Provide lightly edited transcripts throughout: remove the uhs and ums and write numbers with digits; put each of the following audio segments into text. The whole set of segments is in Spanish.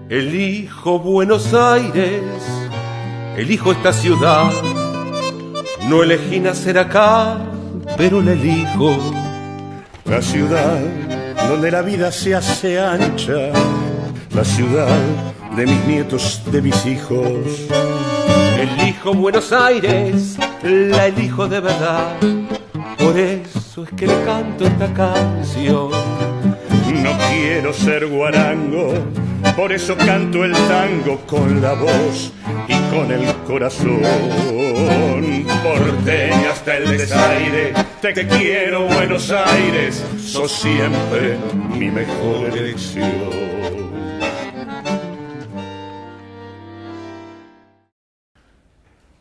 Elijo Buenos Aires, elijo esta ciudad. No elegí nacer acá, pero la elijo. La ciudad donde la vida se hace ancha, la ciudad de mis nietos, de mis hijos. Elijo Buenos Aires, la elijo de verdad. Por eso es que le canto esta canción. No quiero ser guarango, por eso canto el tango con la voz y con el corazón. Porteña hasta el desaire, te quiero Buenos Aires, sos siempre mi mejor elección.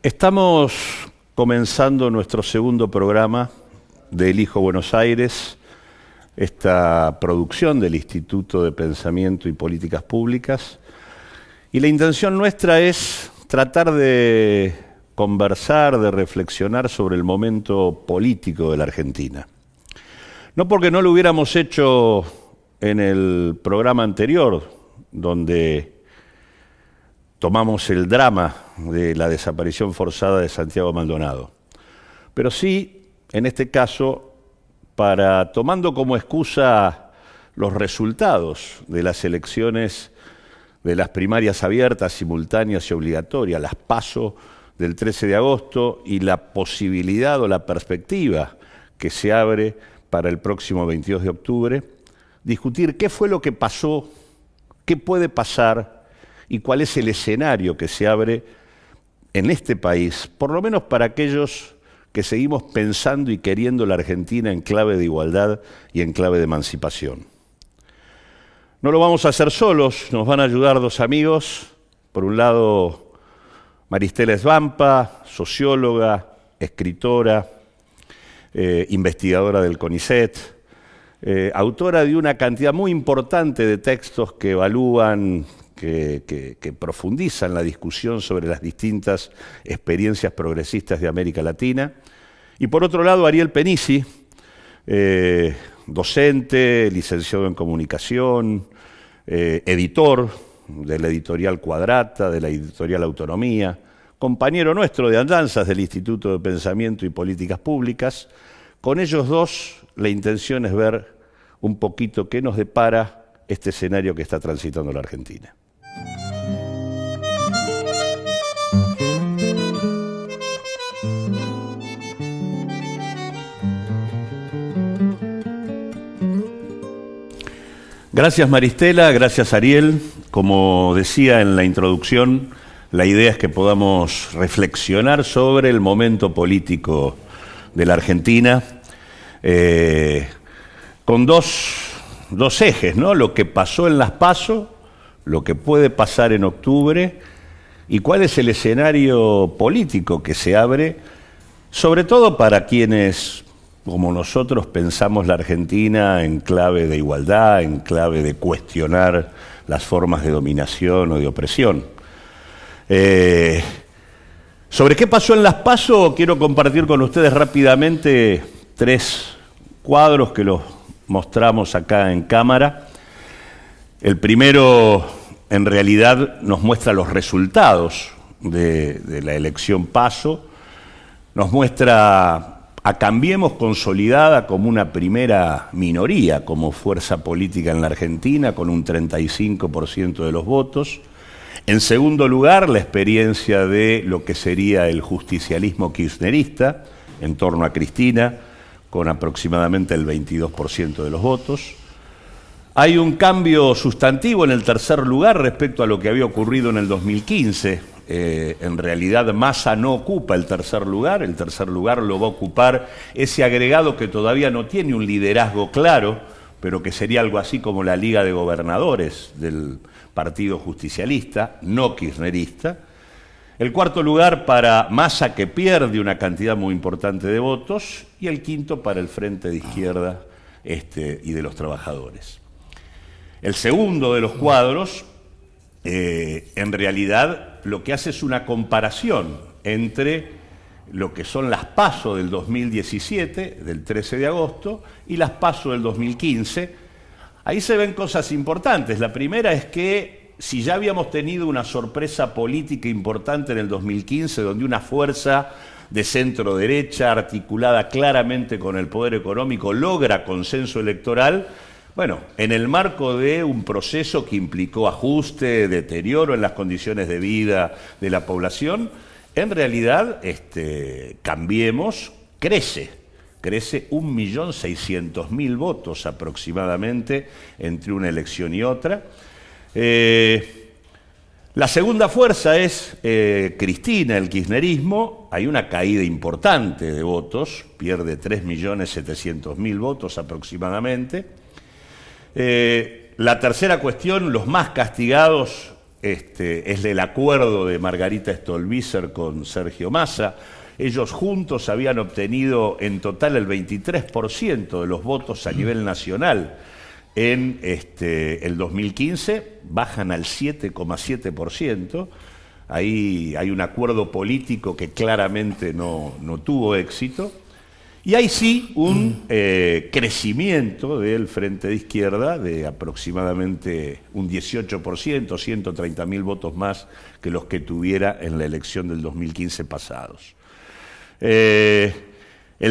Estamos comenzando nuestro segundo programa de Elijo Buenos Aires, esta producción del Instituto de Pensamiento y Políticas Públicas, y la intención nuestra es tratar de conversar, de reflexionar sobre el momento político de la Argentina. No porque no lo hubiéramos hecho en el programa anterior, donde tomamos el drama de la desaparición forzada de Santiago Maldonado, pero sí, en este caso, tomando como excusa los resultados de las elecciones de las primarias abiertas, simultáneas y obligatorias, las PASO del 13 de agosto y la posibilidad o la perspectiva que se abre para el próximo 22 de octubre, discutir qué fue lo que pasó, qué puede pasar y cuál es el escenario que se abre en este país, por lo menos para aquellos que seguimos pensando y queriendo la Argentina en clave de igualdad y en clave de emancipación. No lo vamos a hacer solos, nos van a ayudar dos amigos. Por un lado, Maristela Svampa, socióloga, escritora, investigadora del CONICET, autora de una cantidad muy importante de textos que evalúan, que profundizan la discusión sobre las distintas experiencias progresistas de América Latina. Y por otro lado, Ariel Penisi, docente, licenciado en comunicación, editor de la editorial Cuadrata, de la editorial Autonomía, compañero nuestro de andanzas del Instituto de Pensamiento y Políticas Públicas. Con ellos dos, la intención es ver un poquito qué nos depara este escenario que está transitando la Argentina. Gracias Maristela, gracias Ariel. Como decía en la introducción, la idea es que podamos reflexionar sobre el momento político de la Argentina con dos ejes, ¿no? Lo que pasó en las PASO, lo que puede pasar en octubre y cuál es el escenario político que se abre, sobre todo para quienes, como nosotros, pensamos la Argentina en clave de igualdad, en clave de cuestionar las formas de dominación o de opresión. Sobre qué pasó en las PASO, quiero compartir con ustedes rápidamente tres cuadros que los mostramos acá en cámara. El primero, en realidad, nos muestra los resultados de la elección PASO, nos muestra a Cambiemos consolidada como una primera minoría, como fuerza política en la Argentina, con un 35% de los votos. En segundo lugar, la experiencia de lo que sería el justicialismo kirchnerista, en torno a Cristina, con aproximadamente el 22% de los votos. Hay un cambio sustantivo en el tercer lugar respecto a lo que había ocurrido en el 2015. En realidad Massa no ocupa el tercer lugar lo va a ocupar ese agregado que todavía no tiene un liderazgo claro, pero que sería algo así como la Liga de Gobernadores del Partido Justicialista, no kirchnerista. El cuarto lugar para Massa, que pierde una cantidad muy importante de votos, y el quinto para el Frente de Izquierda y de los Trabajadores. El segundo de los cuadros, en realidad, lo que hace es una comparación entre lo que son las PASO del 2017, del 13 de agosto, y las PASO del 2015. Ahí se ven cosas importantes. La primera es que si ya habíamos tenido una sorpresa política importante en el 2015, donde una fuerza de centro derecha, articulada claramente con el poder económico, logra consenso electoral, bueno, en el marco de un proceso que implicó ajuste, deterioro en las condiciones de vida de la población, en realidad Cambiemos crece 1.600.000 votos aproximadamente entre una elección y otra. La segunda fuerza es Cristina, el kirchnerismo. Hay una caída importante de votos, pierde 3.700.000 votos aproximadamente. La tercera cuestión, los más castigados, es el acuerdo de Margarita Stolbizer con Sergio Massa. Ellos juntos habían obtenido en total el 23% de los votos a nivel nacional en el 2015, bajan al 7,7%. Ahí hay un acuerdo político que claramente no tuvo éxito. Y hay sí un crecimiento del Frente de Izquierda de aproximadamente un 18%, 130.000 votos más que los que tuviera en la elección del 2015 pasados. El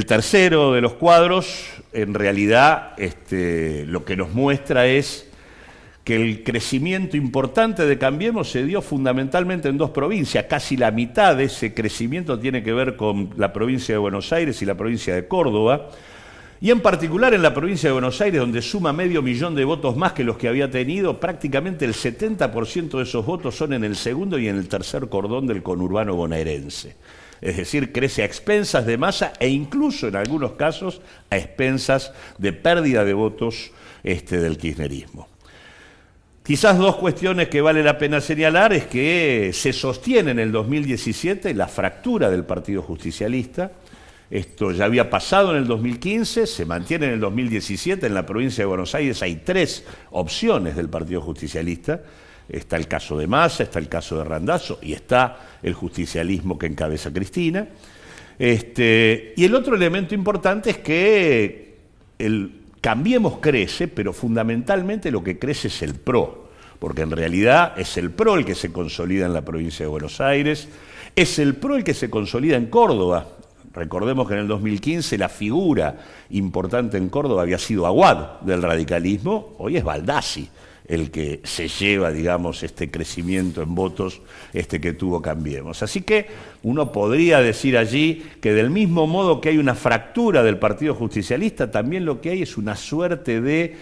tercero de los cuadros, en realidad, lo que nos muestra es que el crecimiento importante de Cambiemos se dio fundamentalmente en dos provincias. Casi la mitad de ese crecimiento tiene que ver con la provincia de Buenos Aires y la provincia de Córdoba, y en particular en la provincia de Buenos Aires, donde suma 500.000 de votos más que los que había tenido. Prácticamente el 70% de esos votos son en el segundo y en el tercer cordón del conurbano bonaerense. Es decir, crece a expensas de Massa e incluso en algunos casos a expensas de pérdida de votos del kirchnerismo. Quizás dos cuestiones que vale la pena señalar es que se sostiene en el 2017 la fractura del Partido Justicialista. Esto ya había pasado en el 2015, se mantiene en el 2017. En la provincia de Buenos Aires hay 3 opciones del Partido Justicialista. Está el caso de Massa, está el caso de Randazzo y está el justicialismo que encabeza Cristina. Y el otro elemento importante es que el Cambiemos crece, pero fundamentalmente lo que crece es el PRO, porque en realidad es el PRO el que se consolida en la provincia de Buenos Aires, es el PRO el que se consolida en Córdoba. Recordemos que en el 2015 la figura importante en Córdoba había sido Aguad del radicalismo, hoy es Baldassi el que se lleva, digamos, este crecimiento en votos que tuvo Cambiemos. Así que uno podría decir allí que del mismo modo que hay una fractura del Partido Justicialista, también lo que hay es una suerte de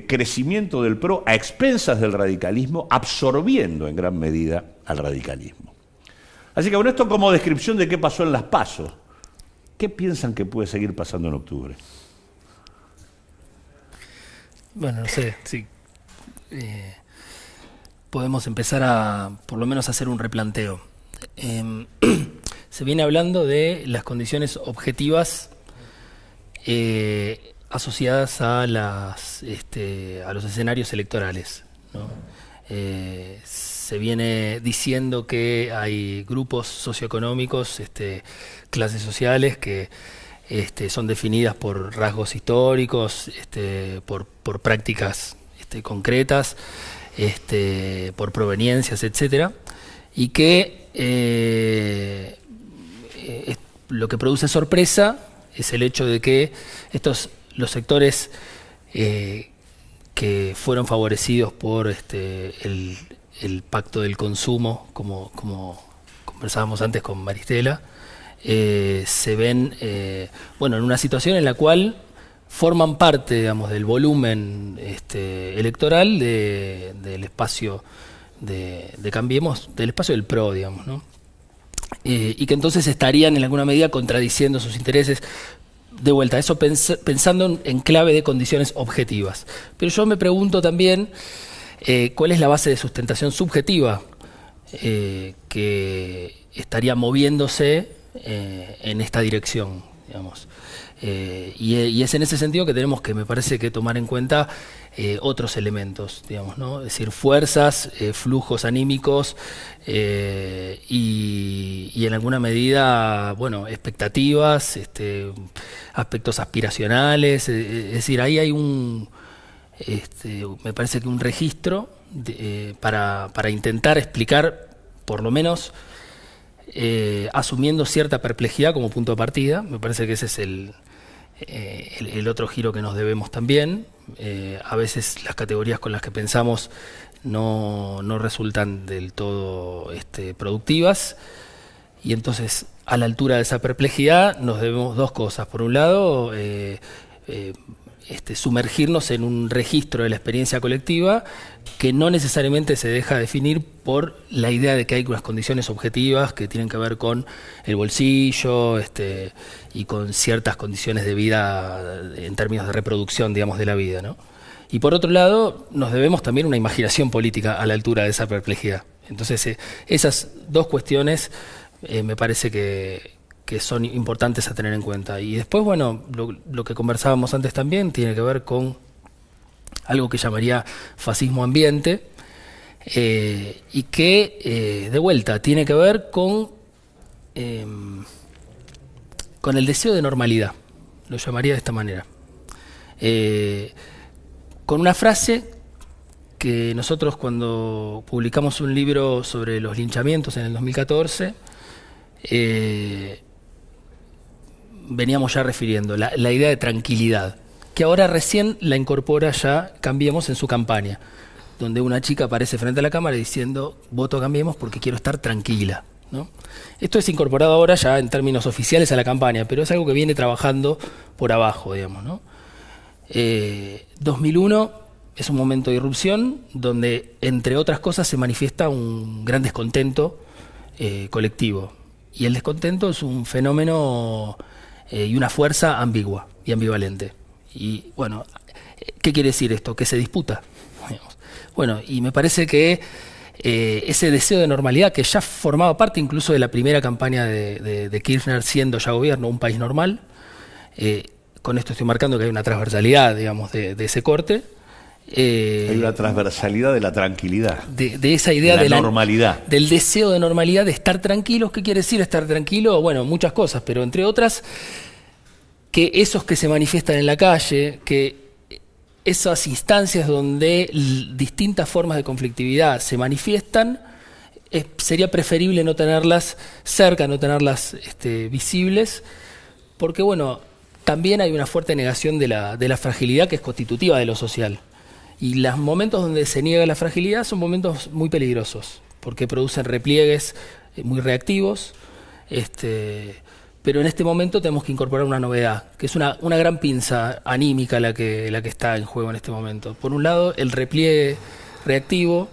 crecimiento del PRO a expensas del radicalismo, absorbiendo en gran medida al radicalismo. Así que bueno, esto como descripción de qué pasó en las PASO. ¿Qué piensan que puede seguir pasando en octubre? Bueno, no sé, sí. Podemos empezar a, por lo menos, hacer un replanteo. Se viene hablando de las condiciones objetivas asociadas a los escenarios electorales, ¿no? Se viene diciendo que hay grupos socioeconómicos, clases sociales que son definidas por rasgos históricos, por prácticas concretas, por proveniencias, etcétera, y que lo que produce sorpresa es el hecho de que los sectores que fueron favorecidos por el pacto del consumo, como conversábamos antes con Maristela, se ven en una situación en la cual forman parte, digamos, del volumen electoral del espacio de Cambiemos, del espacio del PRO, digamos, ¿no? Y que entonces estarían en alguna medida contradiciendo sus intereses. De vuelta, eso pensando en clave de condiciones objetivas. Pero yo me pregunto también cuál es la base de sustentación subjetiva que estaría moviéndose en esta dirección, digamos. Y es en ese sentido que tenemos que, me parece, que tomar en cuenta otros elementos, digamos, ¿no? Es decir, fuerzas, flujos anímicos y en alguna medida, bueno, expectativas, aspectos aspiracionales. Es decir, ahí hay me parece que un registro para intentar explicar, por lo menos, asumiendo cierta perplejidad como punto de partida. Me parece que ese es el otro giro que nos debemos también. A veces las categorías con las que pensamos no resultan del todo productivas, y entonces a la altura de esa perplejidad nos debemos dos cosas. Por un lado, sumergirnos en un registro de la experiencia colectiva que no necesariamente se deja definir por la idea de que hay unas condiciones objetivas que tienen que ver con el bolsillo y con ciertas condiciones de vida en términos de reproducción, digamos, de la vida, ¿no? Y por otro lado, nos debemos también una imaginación política a la altura de esa perplejidad. Entonces, esas dos cuestiones me parece que son importantes a tener en cuenta. Y después, bueno, lo que conversábamos antes también tiene que ver con algo que llamaría fascismo ambiente, y que, de vuelta, tiene que ver con el deseo de normalidad, lo llamaría de esta manera. Con una frase que nosotros, cuando publicamos un libro sobre los linchamientos en el 2014, veníamos ya refiriendo, la idea de tranquilidad, que ahora recién la incorpora ya Cambiemos en su campaña, donde una chica aparece frente a la cámara diciendo: voto Cambiemos porque quiero estar tranquila, ¿no? Esto es incorporado ahora ya en términos oficiales a la campaña, pero es algo que viene trabajando por abajo, digamos, ¿no? 2001 es un momento de irrupción donde, entre otras cosas, se manifiesta un gran descontento colectivo. Y el descontento es un fenómeno y una fuerza ambigua y ambivalente. Y bueno, ¿qué quiere decir esto? Que se disputa. Bueno, y me parece que ese deseo de normalidad, que ya formaba parte incluso de la primera campaña de Kirchner, siendo ya gobierno, un país normal, con esto estoy marcando que hay una transversalidad, digamos, de ese corte. Hay una transversalidad de la tranquilidad. De esa idea de la normalidad. Del deseo de normalidad, de estar tranquilos. ¿Qué quiere decir estar tranquilo? Bueno, muchas cosas, pero entre otras, que esos que se manifiestan en la calle, que esas instancias donde distintas formas de conflictividad se manifiestan, sería preferible no tenerlas cerca, no tenerlas visibles, porque bueno, también hay una fuerte negación de la fragilidad que es constitutiva de lo social. Y los momentos donde se niega la fragilidad son momentos muy peligrosos, porque producen repliegues muy reactivos, pero en este momento tenemos que incorporar una novedad, que es una gran pinza anímica la que está en juego en este momento. Por un lado, el repliegue reactivo,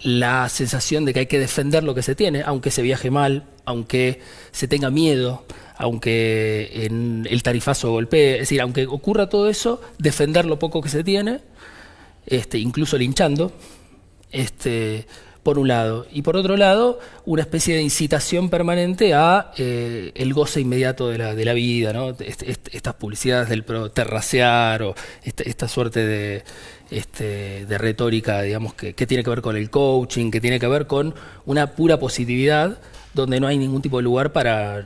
la sensación de que hay que defender lo que se tiene, aunque se viaje mal, aunque se tenga miedo, aunque en el tarifazo golpee, es decir, aunque ocurra todo eso, defender lo poco que se tiene, incluso linchando, por un lado. Y por otro lado, una especie de incitación permanente a el goce inmediato de la vida, ¿no? Estas publicidades del terracear, o esta suerte de retórica, digamos, que tiene que ver con el coaching, que tiene que ver con una pura positividad, donde no hay ningún tipo de lugar para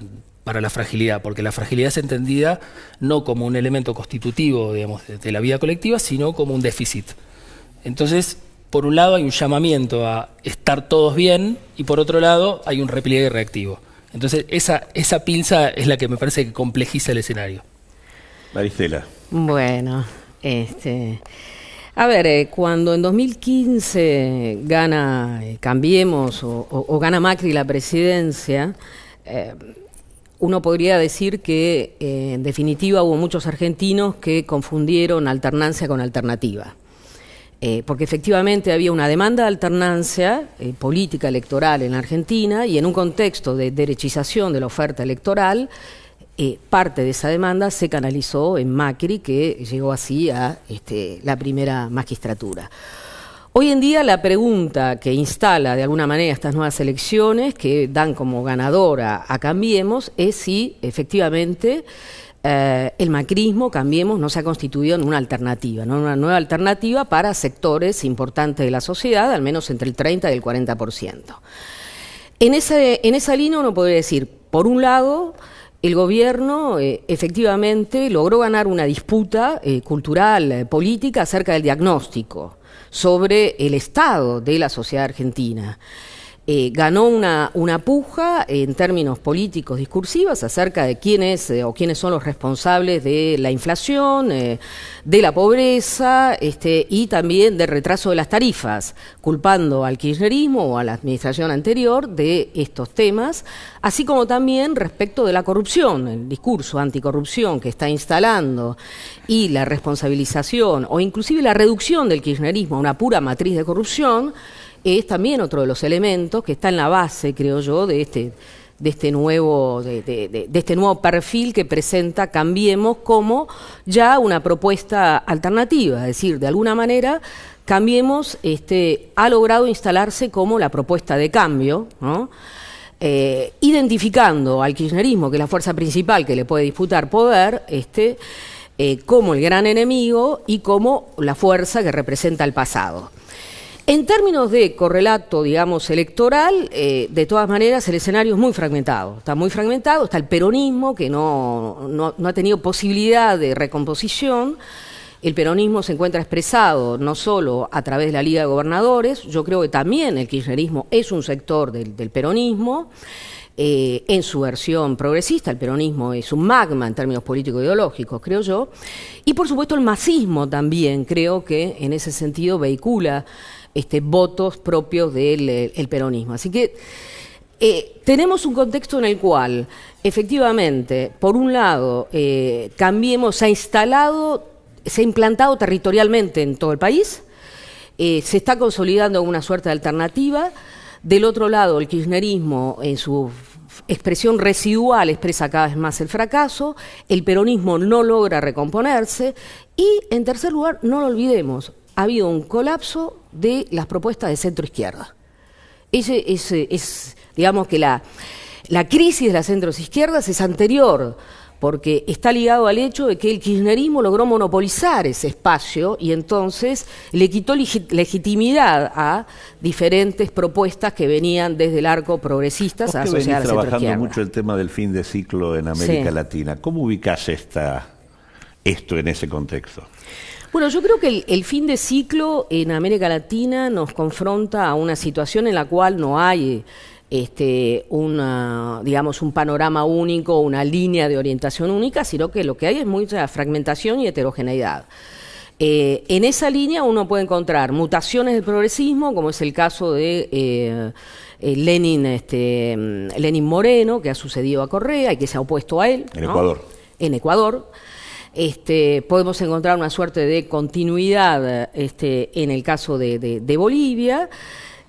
la fragilidad, porque la fragilidad es entendida no como un elemento constitutivo, digamos, de la vida colectiva, sino como un déficit. Entonces, por un lado hay un llamamiento a estar todos bien, y por otro lado hay un repliegue reactivo. Entonces, esa pinza es la que me parece que complejiza el escenario. Maristela. Bueno, a ver, cuando en 2015 gana Cambiemos o gana Macri la presidencia, uno podría decir que en definitiva hubo muchos argentinos que confundieron alternancia con alternativa. Porque efectivamente había una demanda de alternancia política electoral en Argentina, y en un contexto de derechización de la oferta electoral, parte de esa demanda se canalizó en Macri, que llegó así a la primera magistratura. Hoy en día la pregunta que instala de alguna manera estas nuevas elecciones, que dan como ganadora a Cambiemos, es si efectivamente el macrismo, Cambiemos, no se ha constituido en una alternativa, ¿no? Una nueva alternativa para sectores importantes de la sociedad, al menos entre el 30 y el 40%. En esa línea uno podría decir, por un lado, el gobierno efectivamente logró ganar una disputa cultural, política, acerca del diagnóstico sobre el estado de la sociedad argentina. Ganó una puja en términos políticos discursivos acerca de quiénes son los responsables de la inflación, de la pobreza y también del retraso de las tarifas, culpando al kirchnerismo o a la administración anterior de estos temas, así como también respecto de la corrupción, el discurso anticorrupción que está instalando y la responsabilización o inclusive la reducción del kirchnerismo a una pura matriz de corrupción, es también otro de los elementos que está en la base, creo yo, de este nuevo perfil que presenta Cambiemos como ya una propuesta alternativa. Es decir, de alguna manera, Cambiemos ha logrado instalarse como la propuesta de cambio, ¿no? Identificando al kirchnerismo, que es la fuerza principal que le puede disputar poder, como el gran enemigo y como la fuerza que representa el pasado. En términos de correlato, digamos, electoral, de todas maneras el escenario es muy fragmentado. Está muy fragmentado, está el peronismo que no ha tenido posibilidad de recomposición. El peronismo se encuentra expresado no solo a través de la Liga de Gobernadores, yo creo que también el kirchnerismo es un sector del peronismo. En su versión progresista, el peronismo es un magma en términos político-ideológicos, creo yo. Y por supuesto el masismo también, creo que en ese sentido vehicula votos propios del peronismo. Así que tenemos un contexto en el cual, efectivamente, por un lado, Cambiemos se ha implantado territorialmente en todo el país, se está consolidando una suerte de alternativa. Del otro lado, el kirchnerismo, en su expresión residual, expresa cada vez más el fracaso, el peronismo no logra recomponerse y, en tercer lugar, no lo olvidemos, ha habido un colapso de las propuestas de centro-izquierda. Digamos que la crisis de las centros-izquierdas es anterior, porque está ligado al hecho de que el kirchnerismo logró monopolizar ese espacio y entonces le quitó legitimidad a diferentes propuestas que venían desde el arco progresistas a asociar a la centroizquierda. Trabajando mucho el tema del fin de ciclo en América Latina. ¿Cómo ubicás esto en ese contexto? Bueno, yo creo que el fin de ciclo en América Latina nos confronta a una situación en la cual no hay un panorama único, una línea de orientación única, sino que lo que hay es mucha fragmentación y heterogeneidad. En esa línea uno puede encontrar mutaciones del progresismo, como es el caso de Lenín Moreno, que ha sucedido a Correa y que se ha opuesto a él. En Ecuador. En Ecuador. Podemos encontrar una suerte de continuidad en el caso de Bolivia,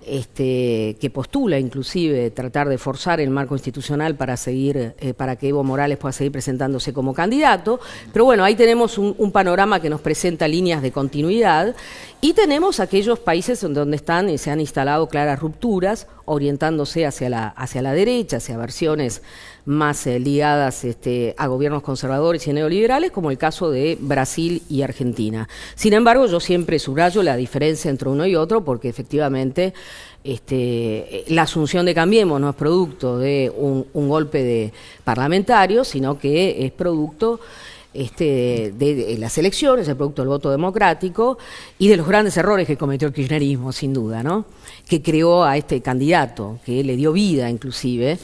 que postula inclusive tratar de forzar el marco institucional para que Evo Morales pueda seguir presentándose como candidato. Pero bueno, ahí tenemos un panorama que nos presenta líneas de continuidad y tenemos aquellos países donde se han instalado claras rupturas, orientándose hacia la derecha, hacia versiones más ligadas a gobiernos conservadores y neoliberales, como el caso de Brasil y Argentina. Sin embargo, yo siempre subrayo la diferencia entre uno y otro, porque efectivamente la asunción de Cambiemos no es producto de un golpe parlamentario, sino que es producto de las elecciones, es producto del voto democrático y de los grandes errores que cometió el kirchnerismo, sin duda, ¿no? Que creó a este candidato, que le dio vida inclusive,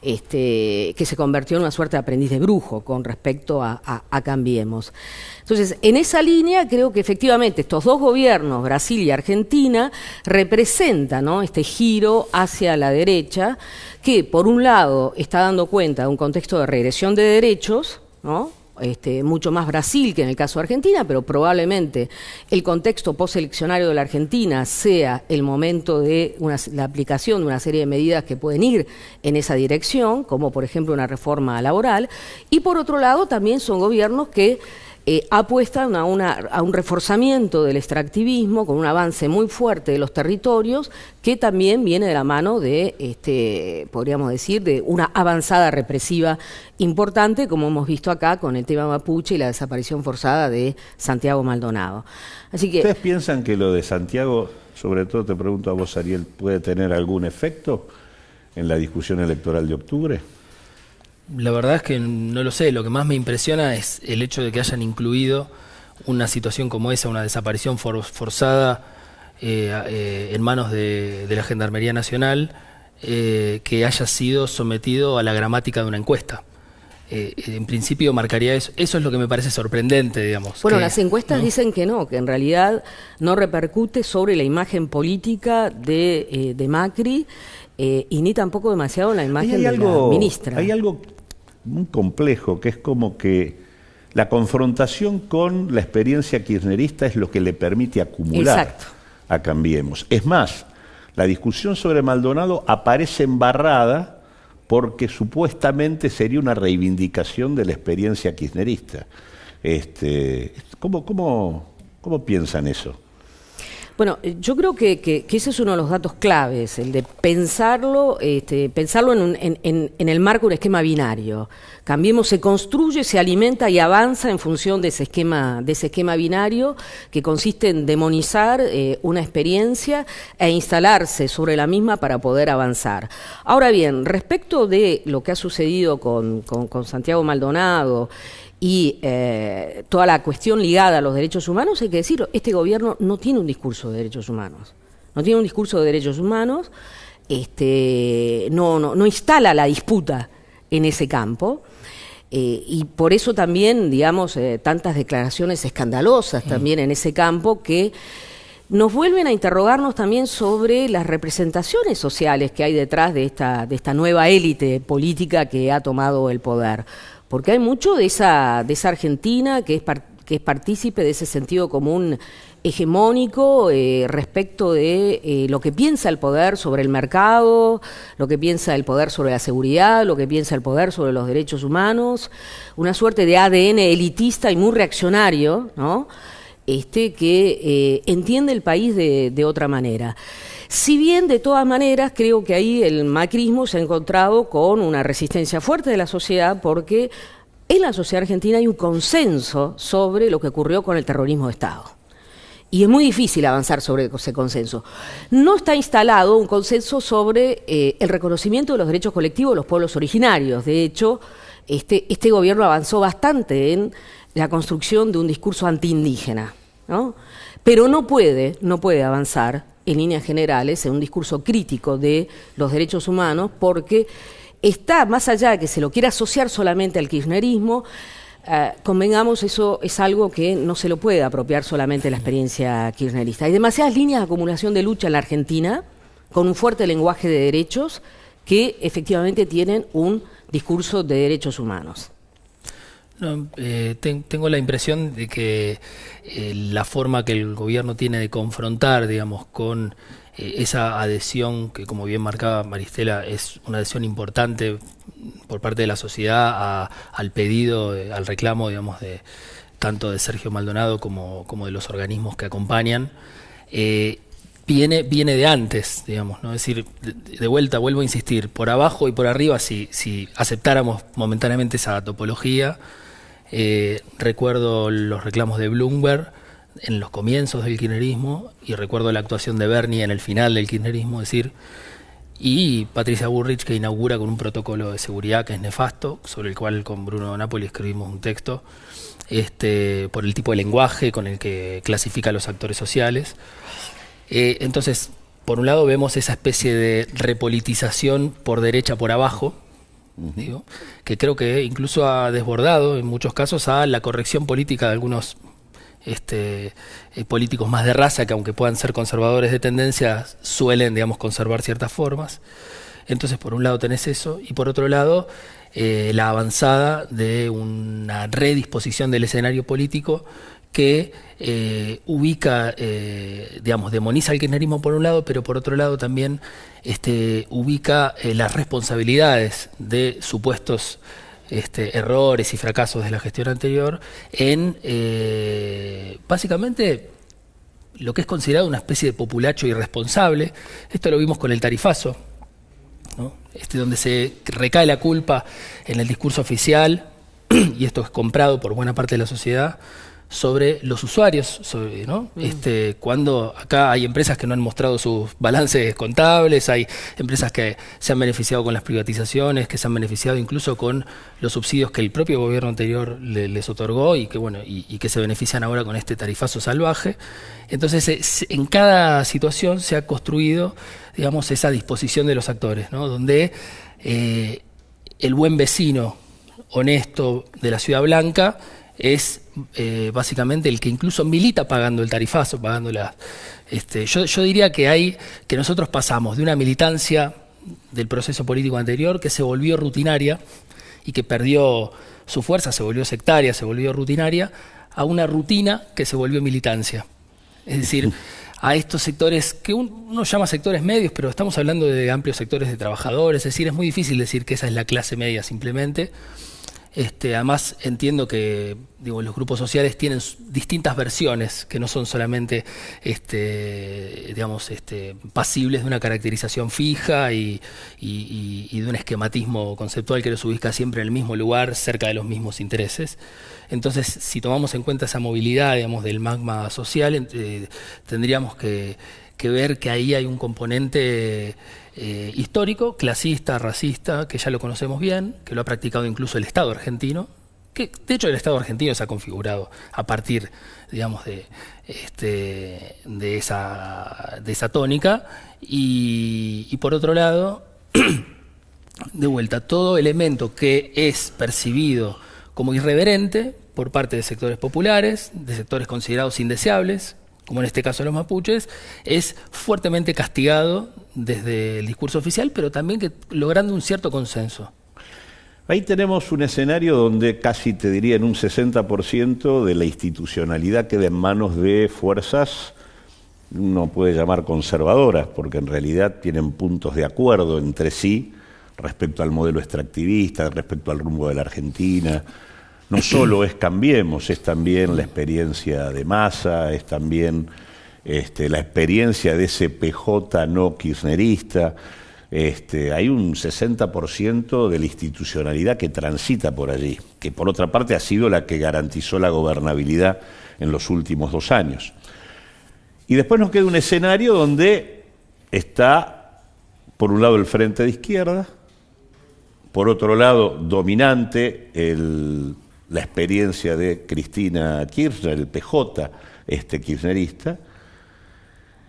que se convirtió en una suerte de aprendiz de brujo con respecto a Cambiemos. Entonces, en esa línea creo que efectivamente estos dos gobiernos, Brasil y Argentina, representan, ¿no?, este giro hacia la derecha, que por un lado está dando cuenta de un contexto de regresión de derechos, ¿no?, mucho más Brasil que en el caso de Argentina, pero probablemente el contexto posteleccionario de la Argentina sea el momento de la aplicación de una serie de medidas que pueden ir en esa dirección, como por ejemplo una reforma laboral, y por otro lado también son gobiernos que apuestan a un reforzamiento del extractivismo con un avance muy fuerte de los territorios que también viene de la mano de, podríamos decir, de una avanzada represiva importante, como hemos visto acá con el tema mapuche y la desaparición forzada de Santiago Maldonado. Así que, ¿ustedes piensan que lo de Santiago, sobre todo te pregunto a vos, Ariel, puede tener algún efecto en la discusión electoral de octubre? La verdad es que no lo sé. Lo que más me impresiona es el hecho de que hayan incluido una situación como esa, una desaparición forzada en manos de la Gendarmería Nacional, que haya sido sometido a la gramática de una encuesta. En principio marcaría eso. Eso es lo que me parece sorprendente, digamos. Bueno, que, las encuestas ¿no? dicen que no, que en realidad no repercute sobre la imagen política de Macri y ni tampoco demasiado en la imagen de la ministra. Hay algo muy complejo, que es como que la confrontación con la experiencia kirchnerista es lo que le permite acumular Exacto. a Cambiemos. Es más, la discusión sobre Maldonado aparece embarrada porque supuestamente sería una reivindicación de la experiencia kirchnerista. ¿Cómo piensan eso? Bueno, yo creo que ese es uno de los datos claves, el de pensarlo en el marco de un esquema binario. Cambiemos se construye, se alimenta y avanza en función de ese esquema binario que consiste en demonizar una experiencia e instalarse sobre la misma para poder avanzar. Ahora bien, respecto de lo que ha sucedido con Santiago Maldonado y toda la cuestión ligada a los derechos humanos, hay que decirlo, este gobierno no tiene un discurso de derechos humanos. No tiene un discurso de derechos humanos, no instala la disputa en ese campo. Y por eso también, digamos, tantas declaraciones escandalosas también en ese campo que nos vuelven a interrogarnos también sobre las representaciones sociales que hay detrás de esta nueva élite política que ha tomado el poder. Porque hay mucho de esa Argentina que es partícipe de ese sentido común hegemónico respecto de lo que piensa el poder sobre el mercado, lo que piensa el poder sobre la seguridad, lo que piensa el poder sobre los derechos humanos, una suerte de ADN elitista y muy reaccionario, ¿no? Que entiende el país de otra manera. Si bien, de todas maneras, creo que ahí el macrismo se ha encontrado con una resistencia fuerte de la sociedad porque en la sociedad argentina hay un consenso sobre lo que ocurrió con el terrorismo de Estado. Y es muy difícil avanzar sobre ese consenso. No está instalado un consenso sobre el reconocimiento de los derechos colectivos de los pueblos originarios. De hecho, este gobierno avanzó bastante en la construcción de un discurso antiindígena, ¿no? Pero no puede avanzar en líneas generales en un discurso crítico de los derechos humanos porque está, más allá de que se lo quiera asociar solamente al kirchnerismo, convengamos, eso es algo que no se lo puede apropiar solamente la experiencia kirchnerista. Hay demasiadas líneas de acumulación de lucha en la Argentina con un fuerte lenguaje de derechos que efectivamente tienen un discurso de derechos humanos. No, tengo la impresión de que la forma que el gobierno tiene de confrontar, digamos, con esa adhesión que, como bien marcaba Maristela, es una adhesión importante por parte de la sociedad al pedido, al reclamo, digamos, tanto de Sergio Maldonado como de los organismos que acompañan, viene de antes, digamos, ¿no? Es decir, de vuelta, vuelvo a insistir, por abajo y por arriba, si aceptáramos momentáneamente esa topología, recuerdo los reclamos de Bloomberg en los comienzos del kirchnerismo y recuerdo la actuación de Bernie en el final del kirchnerismo, es decir, y Patricia Bullrich, que inaugura con un protocolo de seguridad que es nefasto, sobre el cual con Bruno Napoli escribimos un texto, por el tipo de lenguaje con el que clasifica a los actores sociales. Entonces, por un lado vemos esa especie de repolitización por derecha por abajo, digo, que creo que incluso ha desbordado en muchos casos a la corrección política de algunos políticos más de raza, que aunque puedan ser conservadores de tendencia, suelen, digamos, conservar ciertas formas. Entonces, por un lado tenés eso, y por otro lado, la avanzada de una redisposición del escenario político que ubica, digamos, demoniza al kirchnerismo por un lado, pero por otro lado también ubica las responsabilidades de supuestos errores y fracasos de la gestión anterior en básicamente lo que es considerado una especie de populacho irresponsable. Esto lo vimos con el tarifazo, ¿no? Donde se recae la culpa en el discurso oficial, y esto es comprado por buena parte de la sociedad, sobre los usuarios, ¿no? Cuando acá hay empresas que no han mostrado sus balances contables, hay empresas que se han beneficiado con las privatizaciones, que se han beneficiado incluso con los subsidios que el propio gobierno anterior les otorgó y que, bueno, y que se benefician ahora con este tarifazo salvaje. Entonces, en cada situación se ha construido, digamos, esa disposición de los actores, ¿no? Donde el buen vecino honesto de la Ciudad Blanca es básicamente el que incluso milita pagando el tarifazo, pagando la... yo diría que nosotros pasamos de una militancia del proceso político anterior que se volvió rutinaria y que perdió su fuerza, se volvió sectaria, se volvió rutinaria, a una rutina que se volvió militancia. Es decir, a estos sectores que uno llama sectores medios, pero estamos hablando de amplios sectores de trabajadores, es decir, es muy difícil decir que esa es la clase media simplemente. Además entiendo que los grupos sociales tienen distintas versiones que no son solamente pasibles de una caracterización fija y de un esquematismo conceptual que los ubica siempre en el mismo lugar, cerca de los mismos intereses. Entonces, si tomamos en cuenta esa movilidad, digamos, del magma social, tendríamos que ver que ahí hay un componente histórico, clasista, racista, que ya lo conocemos bien, que lo ha practicado incluso el Estado argentino, que de hecho el Estado argentino se ha configurado a partir, digamos, de esa tónica, y por otro lado, de vuelta, todo elemento que es percibido como irreverente por parte de sectores populares, de sectores considerados indeseables, como en este caso los mapuches, es fuertemente castigado desde el discurso oficial, pero también logrando un cierto consenso. Ahí tenemos un escenario donde casi te diría en un 60% de la institucionalidad queda en manos de fuerzas, uno puede llamar conservadoras, porque en realidad tienen puntos de acuerdo entre sí respecto al modelo extractivista, respecto al rumbo de la Argentina. No solo es Cambiemos, es también la experiencia de Massa, es también la experiencia de ese PJ no kirchnerista. Hay un 60% de la institucionalidad que transita por allí, que por otra parte ha sido la que garantizó la gobernabilidad en los últimos 2 años. Y después nos queda un escenario donde está, por un lado, el Frente de Izquierda, por otro lado, dominante la experiencia de Cristina Kirchner, el PJ kirchnerista,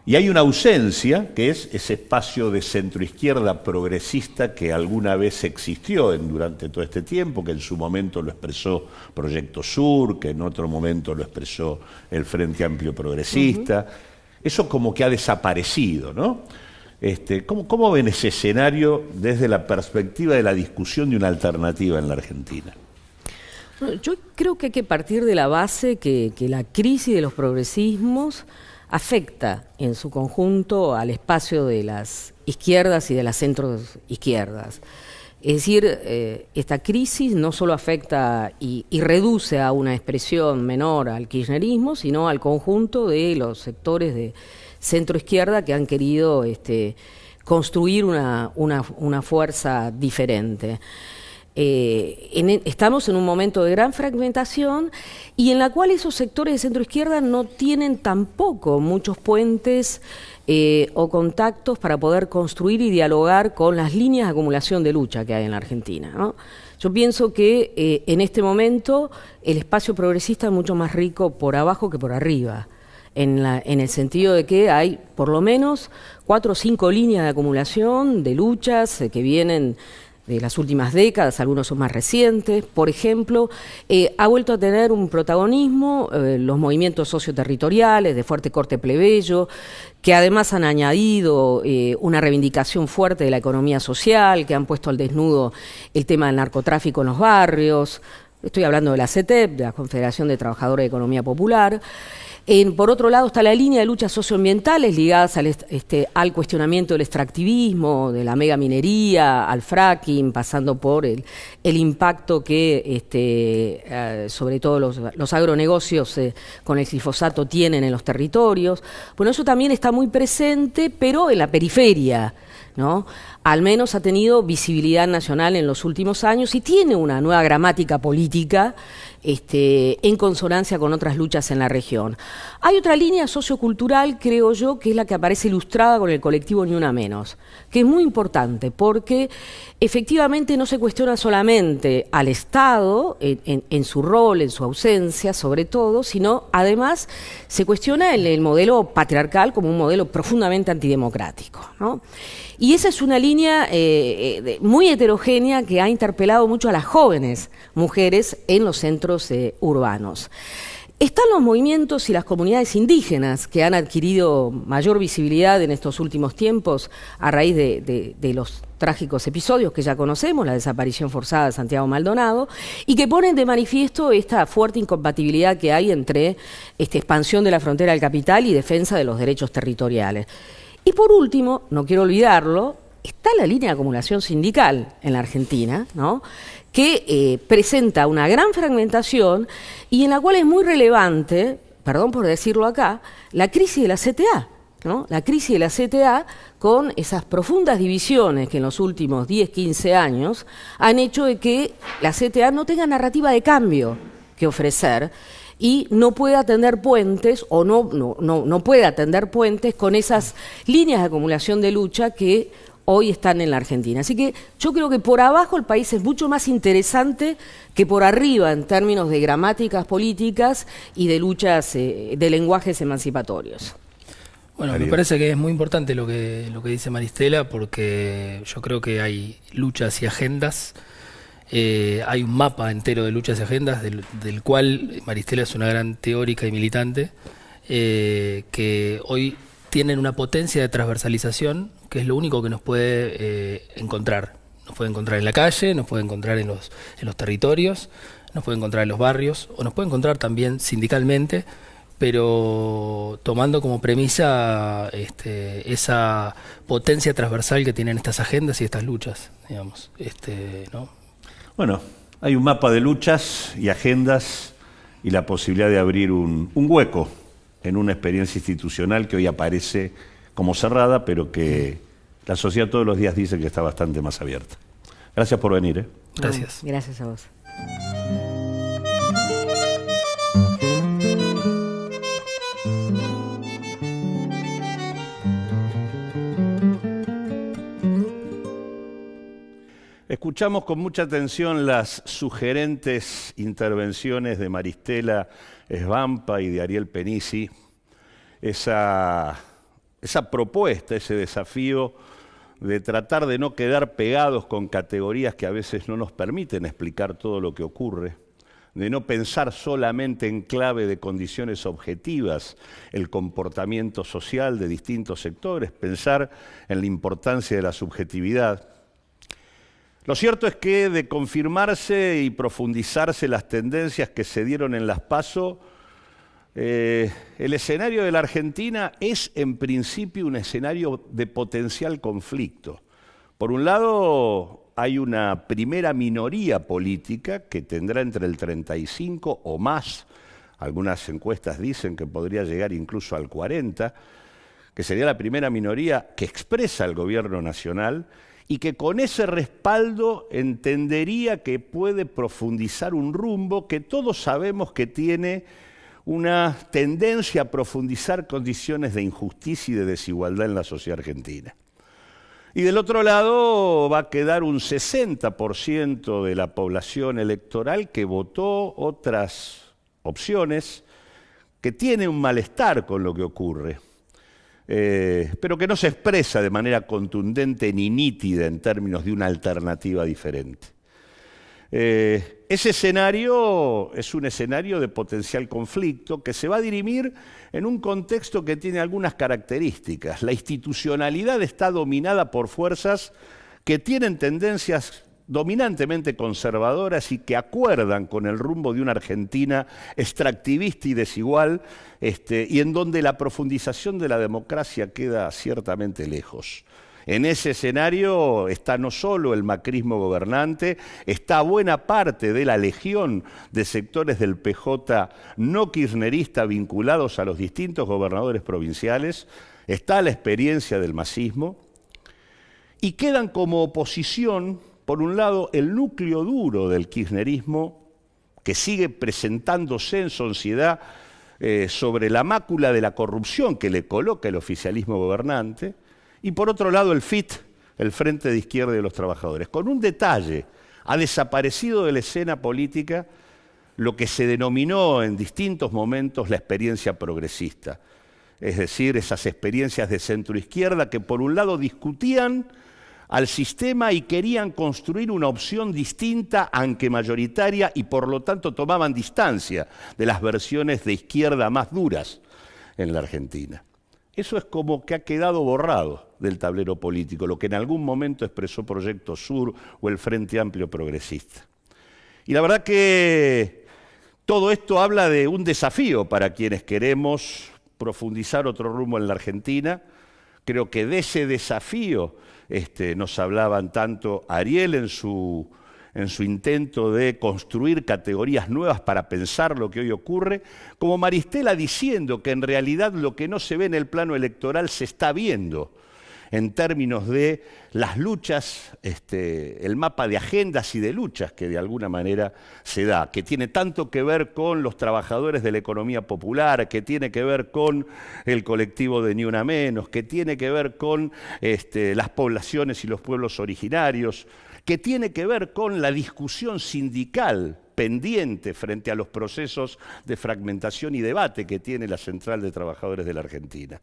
y hay una ausencia, que es ese espacio de centroizquierda progresista que alguna vez existió durante todo este tiempo, que en su momento lo expresó Proyecto Sur, que en otro momento lo expresó el Frente Amplio Progresista. Eso como que ha desaparecido, ¿no? ¿Cómo ven ese escenario desde la perspectiva de la discusión de una alternativa en la Argentina? Yo creo que hay que partir de la base que la crisis de los progresismos afecta en su conjunto al espacio de las izquierdas y de las centroizquierdas. Es decir, esta crisis no solo afecta y reduce a una expresión menor al kirchnerismo, sino al conjunto de los sectores de centroizquierda que han querido construir una fuerza diferente. Estamos en un momento de gran fragmentación y en la cual esos sectores de centroizquierda no tienen tampoco muchos puentes o contactos para poder construir y dialogar con las líneas de acumulación de lucha que hay en la Argentina, ¿no? Yo pienso que en este momento el espacio progresista es mucho más rico por abajo que por arriba, en el sentido de que hay por lo menos 4 o 5 líneas de acumulación de luchas que vienen de las últimas décadas, algunos son más recientes. Por ejemplo, ha vuelto a tener un protagonismo los movimientos socioterritoriales de fuerte corte plebeyo, que además han añadido una reivindicación fuerte de la economía social, que han puesto al desnudo el tema del narcotráfico en los barrios. Estoy hablando de la CETEP, de la Confederación de Trabajadores de Economía Popular. Por otro lado está la línea de luchas socioambientales ligadas al cuestionamiento del extractivismo, de la megaminería, al fracking, pasando por el impacto que sobre todo los agronegocios con el glifosato tienen en los territorios. Bueno, eso también está muy presente, pero en la periferia, ¿no? Al menos ha tenido visibilidad nacional en los últimos años y tiene una nueva gramática política en consonancia con otras luchas en la región. Hay otra línea sociocultural, creo yo, que es la que aparece ilustrada con el colectivo Ni Una Menos, que es muy importante porque efectivamente no se cuestiona solamente al Estado en su rol, en su ausencia, sobre todo, sino además se cuestiona el modelo patriarcal como un modelo profundamente antidemocrático, ¿no? Y esa es una línea muy heterogénea que ha interpelado mucho a las jóvenes mujeres en los centros urbanos. Están los movimientos y las comunidades indígenas que han adquirido mayor visibilidad en estos últimos tiempos a raíz de los trágicos episodios que ya conocemos, la desaparición forzada de Santiago Maldonado, y que ponen de manifiesto esta fuerte incompatibilidad que hay entre expansión de la frontera del capital y defensa de los derechos territoriales. Y por último, no quiero olvidarlo, está la línea de acumulación sindical en la Argentina, ¿no?, que presenta una gran fragmentación y en la cual es muy relevante, perdón por decirlo acá, la crisis de la CTA, ¿no? La crisis de la CTA con esas profundas divisiones que en los últimos 10, 15 años han hecho de que la CTA no tenga narrativa de cambio que ofrecer y no pueda tender puentes o no pueda tender puentes con esas líneas de acumulación de lucha que hoy están en la Argentina. Así que yo creo que por abajo el país es mucho más interesante que por arriba en términos de gramáticas políticas y de luchas de lenguajes emancipatorios. Bueno, me parece que es muy importante lo que dice Maristela, porque yo creo que hay luchas y agendas. Hay un mapa entero de luchas y agendas del cual Maristela es una gran teórica y militante, que hoy tienen una potencia de transversalización que es lo único que nos puede encontrar. Nos puede encontrar en la calle, nos puede encontrar en los territorios, nos puede encontrar en los barrios, o nos puede encontrar también sindicalmente, pero tomando como premisa esa potencia transversal que tienen estas agendas y estas luchas, digamos, ¿no? Bueno, hay un mapa de luchas y agendas y la posibilidad de abrir un hueco en una experiencia institucional que hoy aparece como cerrada, pero que la sociedad todos los días dice que está bastante más abierta. Gracias por venir. Gracias. Gracias a vos. Escuchamos con mucha atención las sugerentes intervenciones de Maristela Svampa y de Ariel Penici, esa propuesta, ese desafío de tratar de no quedar pegados con categorías que a veces no nos permiten explicar todo lo que ocurre, de no pensar solamente en clave de condiciones objetivas el comportamiento social de distintos sectores, pensar en la importancia de la subjetividad. Lo cierto es que de confirmarse y profundizarse las tendencias que se dieron en las PASO, el escenario de la Argentina es en principio un escenario de potencial conflicto. Por un lado, hay una primera minoría política que tendrá entre el 35 o más, algunas encuestas dicen que podría llegar incluso al 40, que sería la primera minoría que expresa el gobierno nacional y que con ese respaldo entendería que puede profundizar un rumbo que todos sabemos que tiene una tendencia a profundizar condiciones de injusticia y de desigualdad en la sociedad argentina. Y del otro lado va a quedar un 60% de la población electoral que votó otras opciones, que tiene un malestar con lo que ocurre, pero que no se expresa de manera contundente ni nítida en términos de una alternativa diferente. Ese escenario es un escenario de potencial conflicto que se va a dirimir en un contexto que tiene algunas características. La institucionalidad está dominada por fuerzas que tienen tendencias dominantemente conservadoras y que acuerdan con el rumbo de una Argentina extractivista y desigual, y en donde la profundización de la democracia queda ciertamente lejos. En ese escenario está no solo el macrismo gobernante, está buena parte de la legión de sectores del PJ no kirchnerista vinculados a los distintos gobernadores provinciales, está la experiencia del masismo, y quedan como oposición, por un lado, el núcleo duro del kirchnerismo, que sigue presentándose en sociedad sobre la mácula de la corrupción que le coloca el oficialismo gobernante, y por otro lado el FIT, el Frente de Izquierda de los Trabajadores. Con un detalle: ha desaparecido de la escena política lo que se denominó en distintos momentos la experiencia progresista, es decir, esas experiencias de centroizquierda que por un lado discutían al sistema y querían construir una opción distinta, aunque mayoritaria, y por lo tanto tomaban distancia de las versiones de izquierda más duras en la Argentina. Eso es como que ha quedado borrado del tablero político, lo que en algún momento expresó Proyecto Sur o el Frente Amplio Progresista. Y la verdad que todo esto habla de un desafío para quienes queremos profundizar otro rumbo en la Argentina. Creo que de ese desafío nos hablaban tanto Ariel en su intento de construir categorías nuevas para pensar lo que hoy ocurre, como Maristela diciendo que en realidad lo que no se ve en el plano electoral se está viendo en términos de las luchas, el mapa de agendas y de luchas que de alguna manera se da, que tiene tanto que ver con los trabajadores de la economía popular, que tiene que ver con el colectivo de Ni Una Menos, que tiene que ver con las poblaciones y los pueblos originarios, que tiene que ver con la discusión sindical pendiente frente a los procesos de fragmentación y debate que tiene la Central de Trabajadores de la Argentina.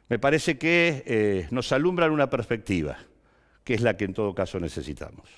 Me parece que nos alumbran una perspectiva, que es la que en todo caso necesitamos.